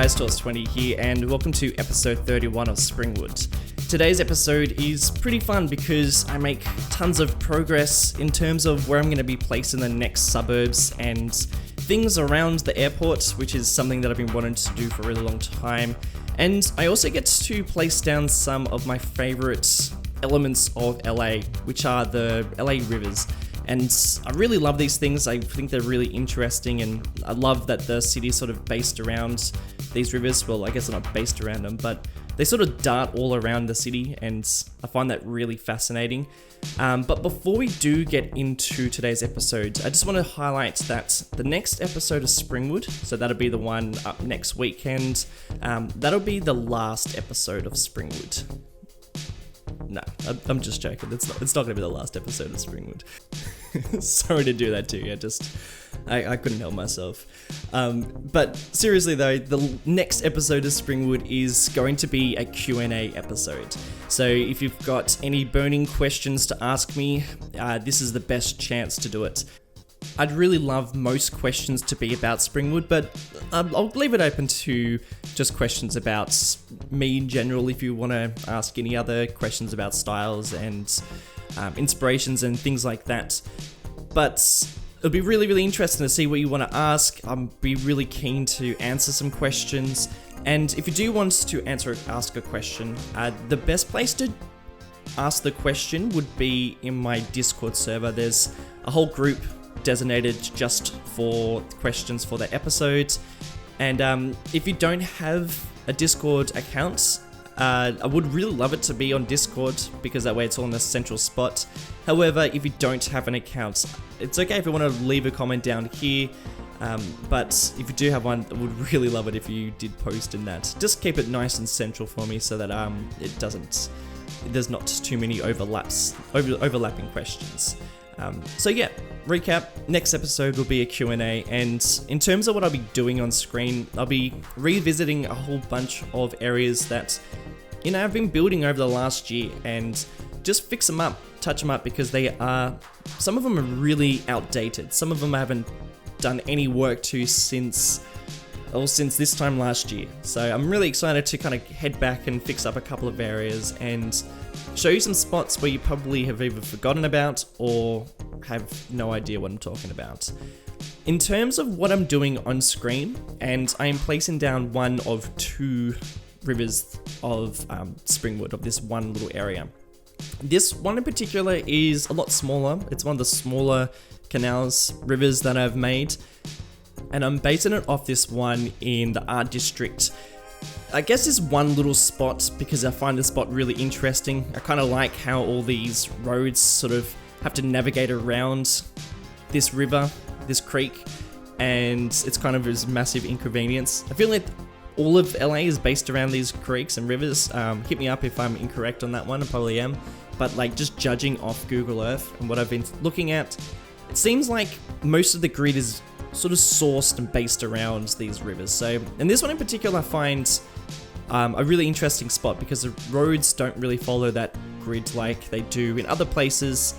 guys, Toss20 here, and welcome to episode 31 of Springwood. Today's episode is pretty fun because I make tons of progress in terms of where I'm going to be placed in the next suburbs and things around the airport, which is something that I've been wanting to do for a really long time. And I also get to place down some of my favorite elements of LA, which are the LA rivers. And I really love these things. I think they're really interesting, and I love that the city is sort of based around these rivers. Well, I guess they're not based around them, but they sort of dart all around the city, and I find that really fascinating. But before we do get into today's episode, I just want to highlight that the next episode of Springwood, so that'll be the one up next weekend, that'll be the last episode of Springwood. No, I'm just joking. It's not going to be the last episode of Springwood. Sorry to do that to you. I couldn't help myself. But seriously though, the next episode of Springwood is going to be a Q&A episode. So if you've got any burning questions to ask me, this is the best chance to do it. I'd really love most questions to be about Springwood, but I'll leave it open to just questions about me in general if you want to ask any other questions about styles and inspirations and things like that. But it'll be really, really interesting to see what you want to ask. I'll be really keen to answer some questions. And if you do want to ask a question, the best place to ask the question would be in my Discord server. There's a whole group designated just for questions for the episodes, and if you don't have a Discord account, I would really love it to be on Discord because that way it's all in a central spot. However, if you don't have an account, it's okay if you want to leave a comment down here, but if you do have one, I would really love it if you did post in that. Just keep it nice and central for me so that there's not too many overlapping questions. So yeah, recap, next episode will be a Q&A, and in terms of what I'll be doing on screen, I'll be revisiting a whole bunch of areas that, I've been building over the last year, and just fix them up, touch them up, because some of them are really outdated. Some of them I haven't done any work to since this time last year. So I'm really excited to kind of head back and fix up a couple of areas and show you some spots where you probably have either forgotten about or have no idea what I'm talking about. In terms of what I'm doing on screen, and I am placing down one of two rivers of Springwood, of this one little area. This one in particular is a lot smaller. It's one of the smaller rivers that I've made, and I'm basing it off this one in the art district. I guess this one little spot because I find this spot really interesting. I kind of like how all these roads sort of have to navigate around this river, this creek, and it's kind of this massive inconvenience. I feel like all of LA is based around these creeks and rivers. Hit me up if I'm incorrect on that one, I probably am. But like, just judging off Google Earth and what I've been looking at, it seems like most of the grid is sort of sourced and based around these rivers. So, and this one in particular I find a really interesting spot because the roads don't really follow that grid like they do in other places.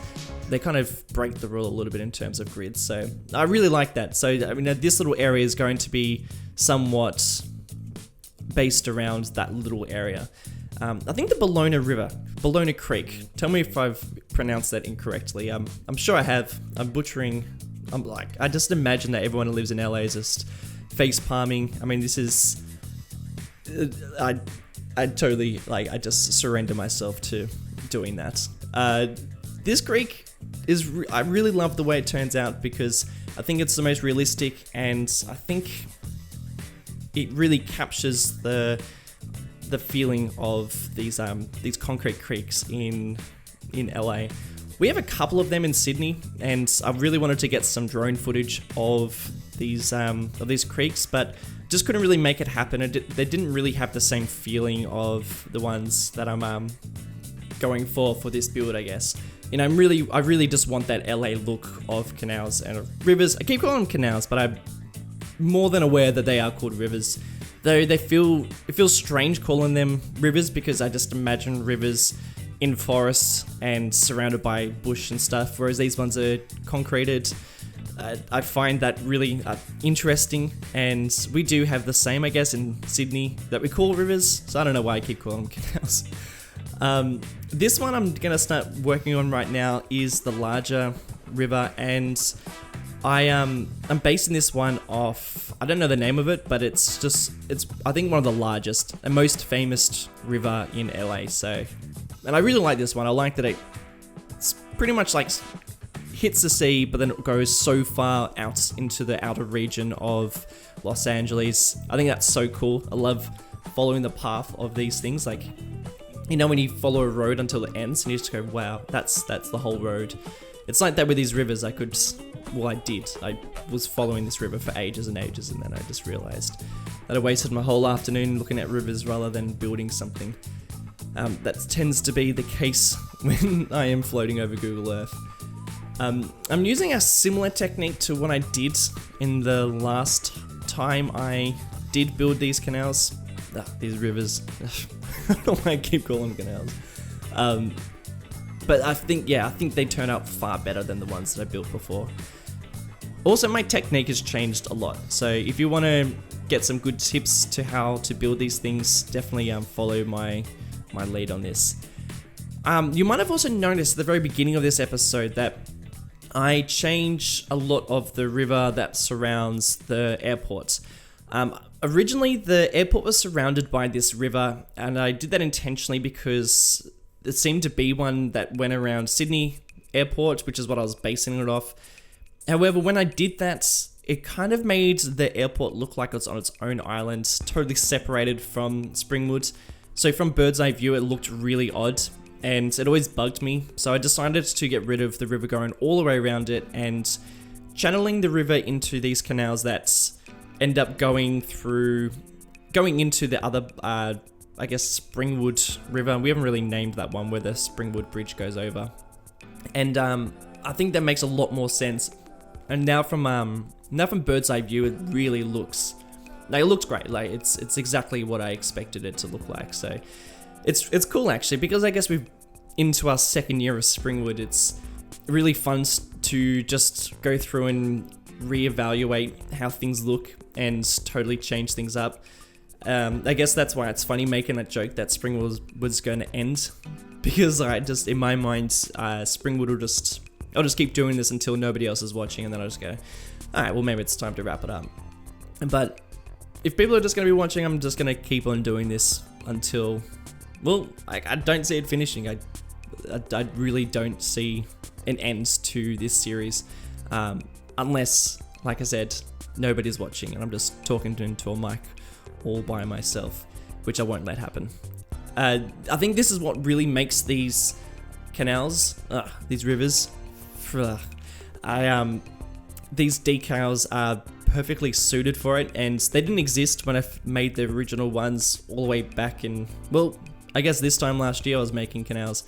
They kind of break the rule a little bit in terms of grids. So I really like that. So, I mean, this little area is going to be somewhat based around that little area. I think the Bologna Creek. Tell me if I've pronounced that incorrectly. I'm sure I have. I'm butchering. I just imagine that everyone who lives in LA is just face palming. I mean, this is, I totally, I just surrender myself to doing that. This creek I really love the way it turns out because I think it's the most realistic, and I think it really captures the feeling of these concrete creeks in LA. We have a couple of them in Sydney, and I really wanted to get some drone footage of these creeks, but just couldn't really make it happen. They didn't really have the same feeling of the ones that I'm going for this build, I guess. I really just want that LA look of canals and rivers. I keep calling them canals, but I'm more than aware that they are called rivers. Though it feels strange calling them rivers because I just imagine rivers in forests and surrounded by bush and stuff, whereas these ones are concreted. I find that really interesting, and we do have the same, I guess, in Sydney that we call rivers, so I don't know why I keep calling them canals. This one I'm going to start working on right now is the larger river, and I'm basing this one off, I don't know the name of it, but it's I think one of the largest and most famous river in LA, so, and I really like this one. I like that it's pretty much like hits the sea, but then it goes so far out into the outer region of Los Angeles. I think that's so cool. I love following the path of these things, like, you know, when you follow a road until it ends and you just go, wow, that's the whole road. It's like that with these rivers. I was following this river for ages and ages, and then I just realized that I wasted my whole afternoon looking at rivers rather than building something. That tends to be the case when I am floating over Google Earth. I'm using a similar technique to what I did in the last time I did build these canals. These rivers. I don't know why I keep calling them canals. But I think they turn out far better than the ones that I built before. Also, my technique has changed a lot. So if you want to get some good tips to how to build these things, definitely follow my lead on this. You might have also noticed at the very beginning of this episode that I change a lot of the river that surrounds the airport. Originally, the airport was surrounded by this river, and I did that intentionally because it seemed to be one that went around Sydney Airport, which is what I was basing it off. However, when I did that, it kind of made the airport look like it's on its own island, totally separated from Springwood. So from bird's eye view, it looked really odd, and it always bugged me. So I decided to get rid of the river going all the way around it and channeling the river into these canals that end up going into the other, I guess, Springwood River. We haven't really named that one where the Springwood Bridge goes over. And I think that makes a lot more sense. And now from bird's eye view, it really looks great. Like it's exactly what I expected it to look like. So it's cool actually, because I guess we've into our second year of Springwood. It's really fun to just go through and reevaluate how things look and totally change things up. I guess that's why it's funny making that joke that Springwood was going to end, because I just, in my mind, Springwood I'll just keep doing this until nobody else is watching, and then I'll just go, alright, well maybe it's time to wrap it up. But if people are just going to be watching, I'm just going to keep on doing this until, well, I don't see it finishing. I really don't see an end to this series, unless, like I said, nobody's watching and I'm just talking into a mic all by myself, which I won't let happen. I think this is what really makes these canals, these rivers, these decals are perfectly suited for it, and they didn't exist when I made the original ones all the way back in, well, I guess this time last year I was making canals.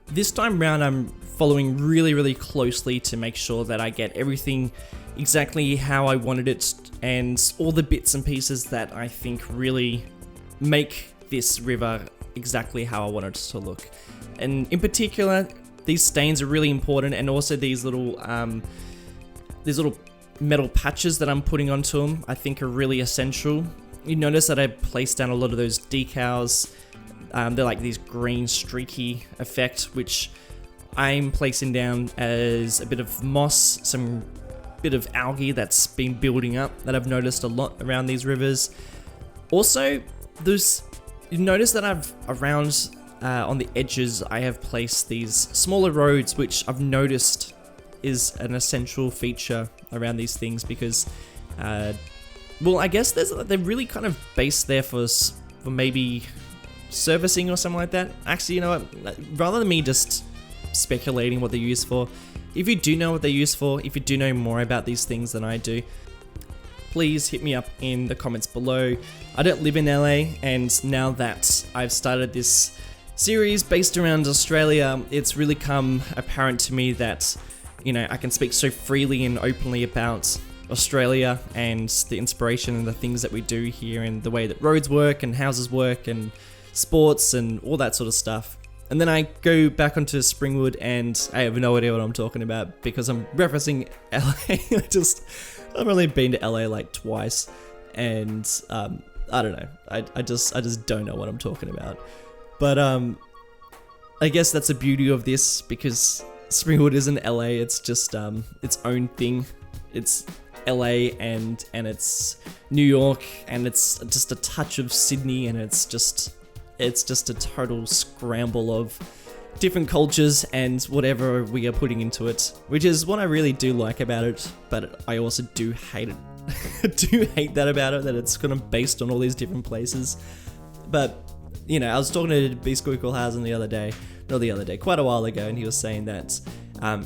This time round I'm following really, really closely to make sure that I get everything exactly how I wanted it, and all the bits and pieces that I think really make this river exactly how I want it to look. And in particular, these stains are really important, and also these little metal patches that I'm putting onto them I think are really essential. You notice that I placed down a lot of those decals. They're like these green streaky effect, which I'm placing down as a bit of moss, some bit of algae that's been building up that I've noticed a lot around these rivers. Also, you notice that I've around on the edges I have placed these smaller roads, which I've noticed is an essential feature around these things, because well, I guess they're really kind of based there for maybe servicing or something like that. Actually, you know what, rather than me just speculating what they're used for, if you do know what they're used for, if you do know more about these things than I do, please hit me up in the comments below. I don't live in LA, and now that I've started this series based around Australia, it's really come apparent to me that, you know, I can speak so freely and openly about Australia and the inspiration and the things that we do here, and the way that roads work and houses work and sports and all that sort of stuff. And then I go back onto Springwood and I have no idea what I'm talking about because I'm referencing LA. I've only been to LA like twice, and I don't know. I just don't know what I'm talking about. But I guess that's the beauty of this, because Springwood isn't LA. It's just its own thing. It's LA and it's New York, and it's just a touch of Sydney, and it's just a total scramble of different cultures and whatever we are putting into it, which is what I really do like about it, but I also do hate it. I do hate that about it, that it's kind of based on all these different places. But, you know, I was talking to B Squeaklehausen quite a while ago, and he was saying that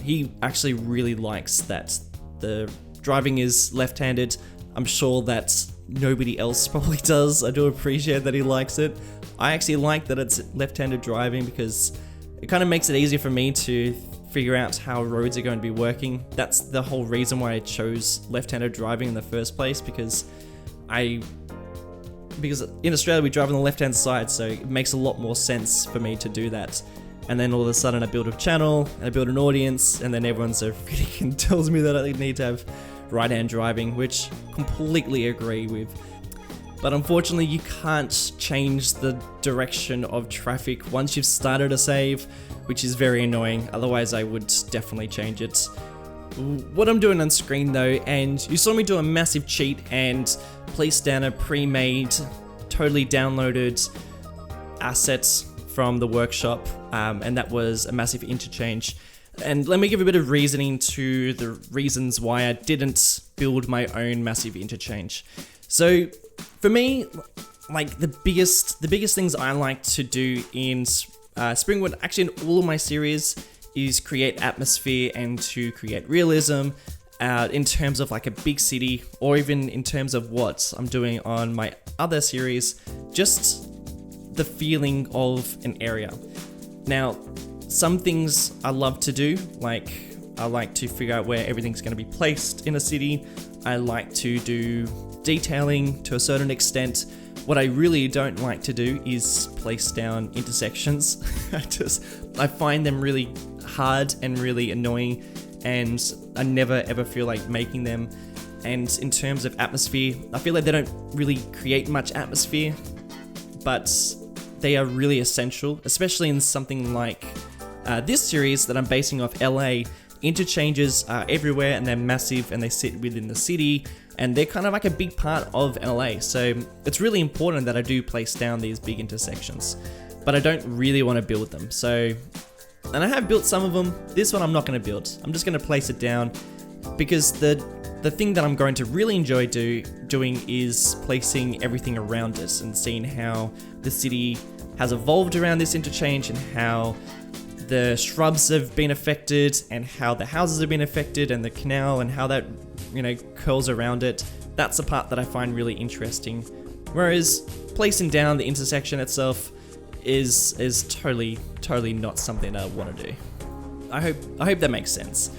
he actually really likes that the driving is left-handed. I'm sure that nobody else probably does. I do appreciate that he likes it. I actually like that it's left-handed driving because it kind of makes it easier for me to figure out how roads are going to be working. That's the whole reason why I chose left-handed driving in the first place, because in Australia we drive on the left-hand side, so it makes a lot more sense for me to do that. And then all of a sudden I build a channel, and I build an audience, and then everyone so freaking tells me that I need to have right-hand driving, which completely agree with. But unfortunately, you can't change the direction of traffic once you've started a save, which is very annoying. Otherwise, I would definitely change it. What I'm doing on screen though, and you saw me do a massive cheat and place down a pre-made, totally downloaded assets from the workshop, and that was a massive interchange. And let me give a bit of reasoning to the reasons why I didn't build my own massive interchange. So for me, like the biggest things I like to do in Springwood, actually in all of my series, is create atmosphere and to create realism in terms of like a big city, or even in terms of what I'm doing on my other series, just the feeling of an area. Now, some things I love to do, like I like to figure out where everything's going to be placed in a city. I like to do detailing to a certain extent. What I really don't like to do is place down intersections. I find them really hard and really annoying, and I never ever feel like making them. And in terms of atmosphere, I feel like they don't really create much atmosphere, but they are really essential, especially in something like this series that I'm basing off LA. Interchanges are everywhere, and they're massive, and they sit within the city, and they're kind of like a big part of LA. So it's really important that I do place down these big intersections, but I don't really want to build them. So, and I have built some of them. This one I'm not going to build. I'm just going to place it down, because the thing that I'm going to really enjoy doing is placing everything around it and seeing how the city has evolved around this interchange, and how the shrubs have been affected, and how the houses have been affected, and the canal, and how that, curls around it. That's the part that I find really interesting. Whereas placing down the intersection itself is totally not something I want to do. I hope that makes sense.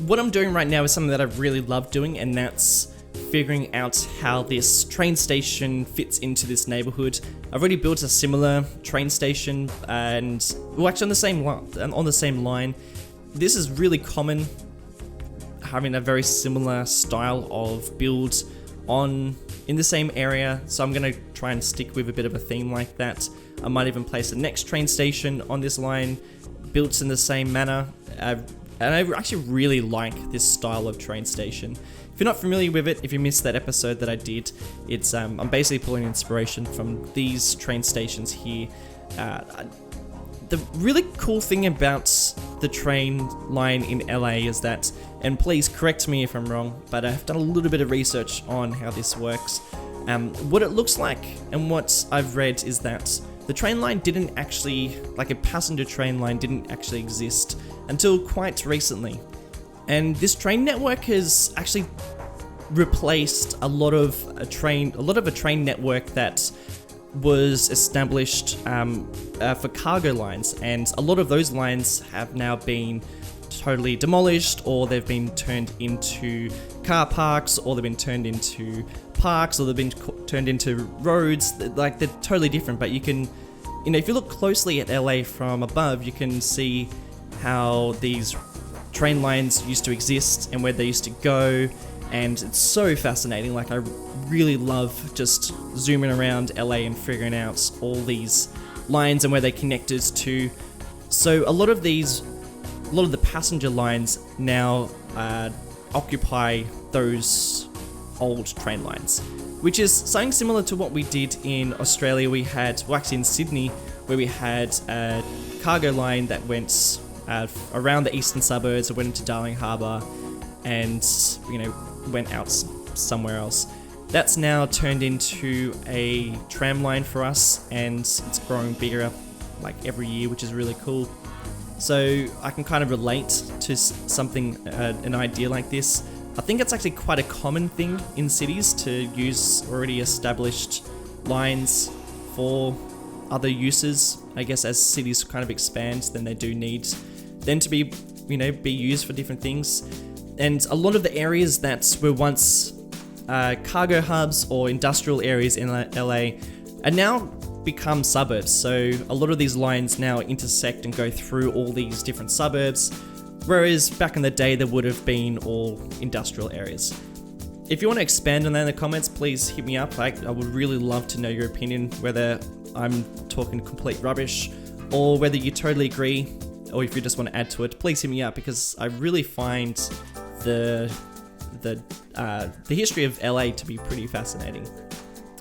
What I'm doing right now is something that I really love doing, and that's figuring out how this train station fits into this neighborhood. I've already built a similar train station, and we're actually on the same line. This is really common, having a very similar style of build in the same area, so I'm going to try and stick with a bit of a theme like that. I might even place the next train station on this line, built in the same manner, and I actually really like this style of train station. If you're not familiar with it, if you missed that episode that I did, it's I'm basically pulling inspiration from these train stations here. The really cool thing about the train line in LA is that, and please correct me if I'm wrong, but I've done a little bit of research on how this works. What it looks like and what I've read is that the train line didn't actually, like a passenger train line didn't actually exist until quite recently. And this train network has actually replaced a lot of a train network that was established for cargo lines, and a lot of those lines have now been totally demolished, or they've been turned into car parks, or they've been turned into parks, or they've been turned into roads. Like, they're totally different, but you can if you look closely at LA from above, you can see how these train lines used to exist and where they used to go, and it's so fascinating. Like, I really love just zooming around LA and figuring out all these lines and where they connected to. So a lot of the passenger lines now occupy those old train lines, which is something similar to what we did in Australia. We had, well, actually in Sydney, where we had a cargo line that went around the eastern suburbs, it went into Darling Harbour, and went out somewhere else. That's now turned into a tram line for us, and it's growing bigger like every year, which is really cool. So I can kind of relate to something, an idea like this. I think it's actually quite a common thing in cities to use already established lines for other uses. I guess as cities kind of expand, then they do need them to be used for different things. And a lot of the areas that were once cargo hubs or industrial areas in LA are now become suburbs. So a lot of these lines now intersect and go through all these different suburbs, whereas back in the day there would have been all industrial areas. If you want to expand on that in the comments, please hit me up. I would really love to know your opinion, whether I'm talking complete rubbish or whether you totally agree, or if you just want to add to it, please hit me up, because I really find the history of LA to be pretty fascinating.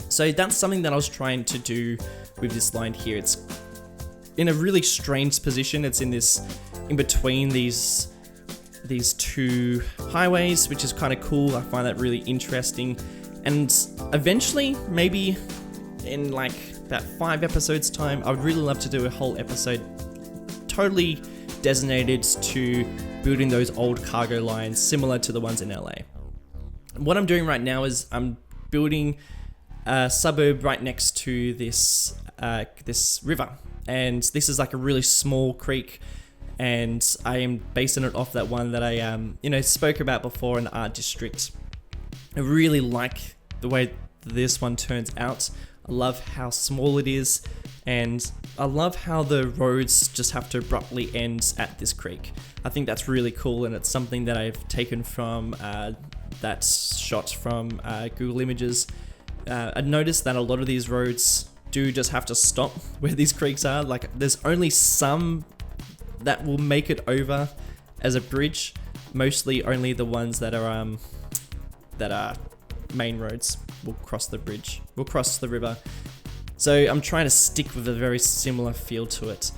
So that's something that I was trying to do with this line here. It's in a really strange position. It's in between these two highways, which is kind of cool. I find that really interesting. And eventually, maybe in like about 5 episodes time, I would really love to do a whole episode totally designated to building those old cargo lines similar to the ones in LA. What I'm doing right now is I'm building a suburb right next to this river, and this is like a really small creek, and I am basing it off that one that I spoke about before in the art district. I really like the way this one turns out. I love how small it is, and I love how the roads just have to abruptly end at this creek. I think that's really cool, and it's something that I've taken from that shot from Google Images. I noticed that a lot of these roads do just have to stop where these creeks are. Like, there's only some that will make it over as a bridge. Mostly only the ones that are main roads will cross the bridge, will cross the river. So I'm trying to stick with a very similar feel to it.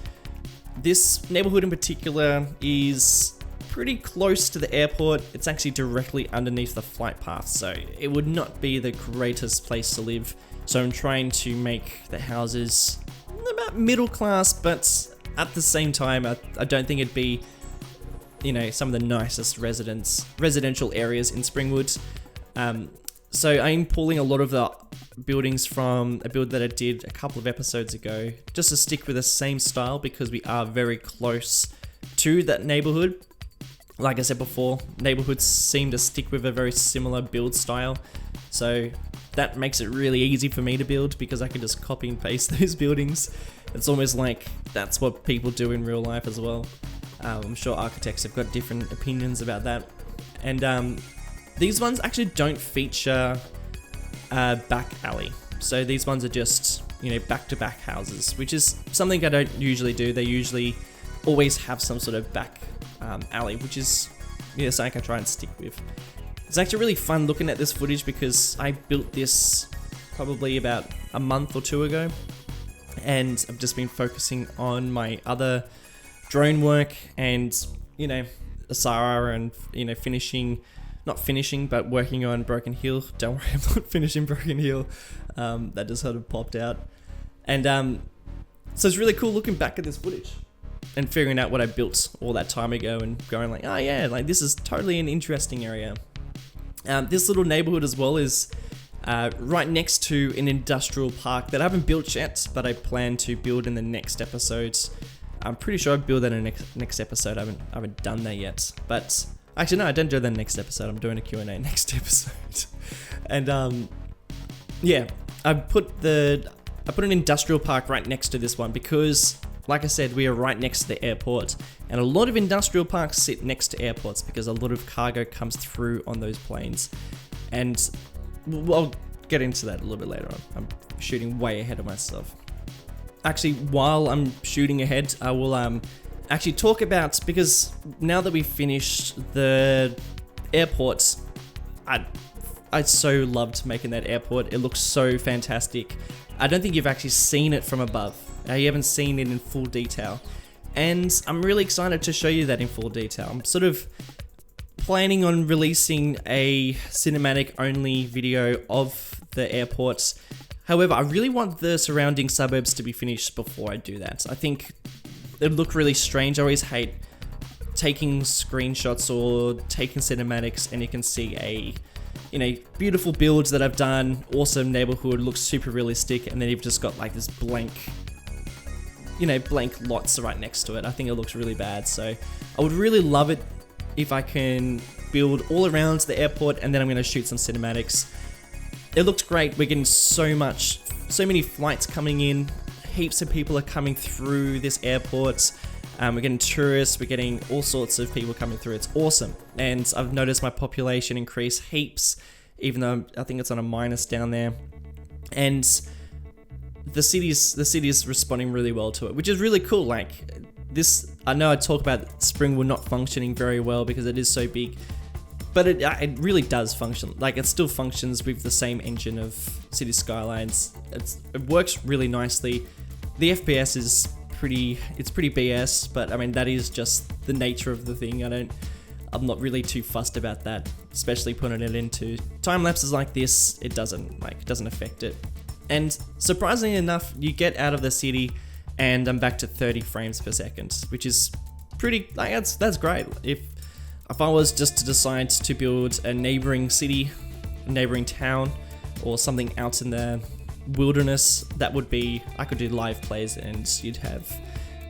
This neighborhood in particular is pretty close to the airport. It's actually directly underneath the flight path, so it would not be the greatest place to live. So I'm trying to make the houses about middle class, but at the same time, I don't think it'd be, some of the nicest residential areas in Springwood. So I'm pulling a lot of the buildings from a build that I did a couple of episodes ago, just to stick with the same style, because we are very close to that neighborhood. Like I said before, neighborhoods seem to stick with a very similar build style. So that makes it really easy for me to build, because I can just copy and paste those buildings. It's almost like that's what people do in real life as well. I'm sure architects have got different opinions about that. And these ones actually don't feature a back alley. So these ones are just, back-to-back houses, which is something I don't usually do. They usually always have some sort of back alley, which is something I try and stick with. It's actually really fun looking at this footage, because I built this probably about a month or 2 ago, and I've just been focusing on my other drone work and Asara, and not finishing, but working on Broken Hill. Don't worry, I'm not finishing Broken Hill. That just sort of popped out. And so it's really cool looking back at this footage and figuring out what I built all that time ago, and going like, oh yeah, like this is totally an interesting area. This little neighborhood as well is right next to an industrial park that I haven't built yet, but I plan to build in the next episode. I'm pretty sure I'll build that in the next episode. I haven't done that yet, but actually no, I didn't do that in the next episode. I'm doing a Q&A next episode. And yeah, I put the I put an industrial park right next to this one because, like I said, we are right next to the airport, and a lot of industrial parks sit next to airports because a lot of cargo comes through on those planes. And I'll get into that a little bit later on. I'm shooting way ahead of myself. Actually, while I'm shooting ahead, I will actually talk about, because now that we've finished the airports, I so loved making that airport. It looks so fantastic. I don't think you've actually seen it from above. You haven't seen it in full detail. And I'm really excited to show you that in full detail. I'm sort of planning on releasing a cinematic only video of the airports. However, I really want the surrounding suburbs to be finished before I do that. I think it would look really strange. I always hate taking screenshots or taking cinematics and you can see beautiful builds that I've done, awesome neighborhood, looks super realistic, and then you've just got like this blank lots right next to it. I think it looks really bad. So I would really love it if I can build all around the airport, and then I'm going to shoot some cinematics. It looks great. We're getting so many flights coming in. Heaps of people are coming through this airport. We're getting tourists, we're getting all sorts of people coming through. It's awesome. And I've noticed my population increase heaps, even though I think it's on a minus down there. And the city's responding really well to it, which is really cool. Like this, I know I talk about Springwood not functioning very well because it is so big, but it really does function. Like it still functions with the same engine of City Skylines. It works really nicely. The FPS is pretty BS, but I mean that is just the nature of the thing. I'm not really too fussed about that, especially putting it into time lapses like this. It doesn't affect it. And surprisingly enough, you get out of the city and I'm back to 30 frames per second, which is pretty, that's great. If I was just to decide to build a neighboring city, a neighboring town, or something out in the wilderness, that would be, I could do live plays and you'd have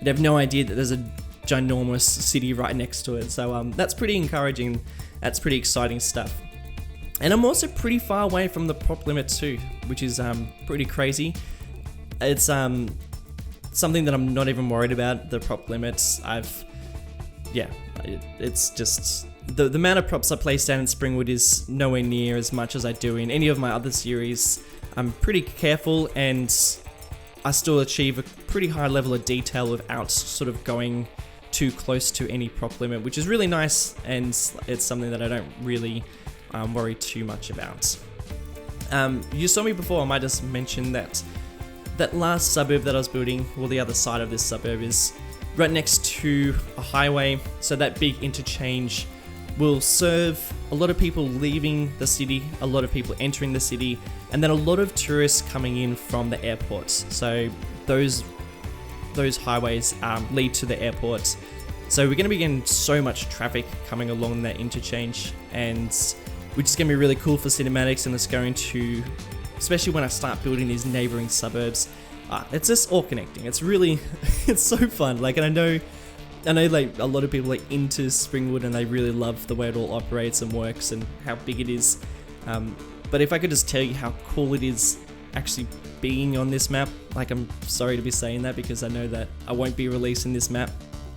no idea that there's a ginormous city right next to it. So that's pretty encouraging. That's pretty exciting stuff. And I'm also pretty far away from the prop limit too, which is pretty crazy. It's something that I'm not even worried about, the prop limits. It's just the amount of props I place down in Springwood is nowhere near as much as I do in any of my other series. I'm pretty careful and I still achieve a pretty high level of detail without sort of going too close to any prop limit, which is really nice, and it's something that I don't really worry too much about. You saw me before, I might just mention that last suburb that I was building, or the other side of this suburb, is right next to a highway, so that big interchange will serve a lot of people leaving the city, a lot of people entering the city, and then a lot of tourists coming in from the airports. So those highways lead to the airport. So we're going to be getting so much traffic coming along that interchange, and which is going to be really cool for cinematics, and it's going to, especially when I start building these neighboring suburbs, it's just all connecting. It's really, it's so fun. Like, and I know like a lot of people are into Springwood and they really love the way it all operates and works and how big it is. But if I could just tell you how cool it is actually being on this map, like, I'm sorry to be saying that because I know that I won't be releasing this map,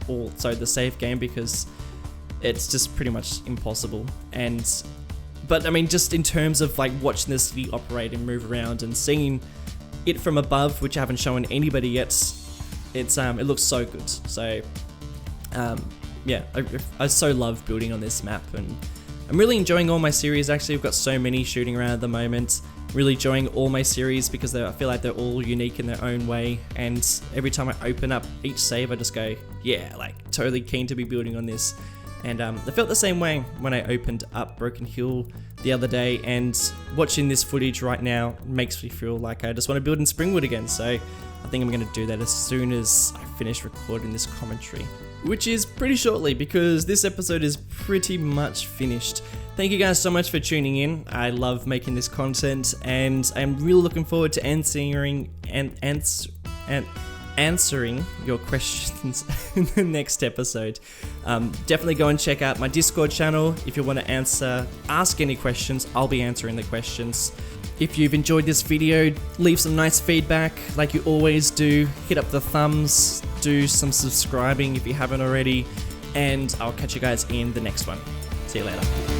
or sorry, the save game, because it's just pretty much impossible. But I mean, just in terms of like watching the city operate and move around and seeing it from above, which I haven't shown anybody yet, it looks so good. So I so love building on this map, and I'm really enjoying all my series. Actually, I've got so many shooting around at the moment. Really enjoying all my series because I feel like they're all unique in their own way, and every time I open up each save I just go, yeah, like totally keen to be building on this. And I felt the same way when I opened up Broken Hill the other day, and watching this footage right now makes me feel like I just want to build in Springwood again. So I think I'm going to do that as soon as I finish recording this commentary, which is pretty shortly because this episode is pretty much finished. Thank you guys so much for tuning in. I love making this content, and I'm really looking forward to answering answering your questions in the next episode. Definitely go and check out my Discord channel if you want to ask any questions. I'll be answering the questions. If you've enjoyed this video, leave some nice feedback like you always do. Hit up the thumbs, do some subscribing if you haven't already, and I'll catch you guys in the next one. See you later.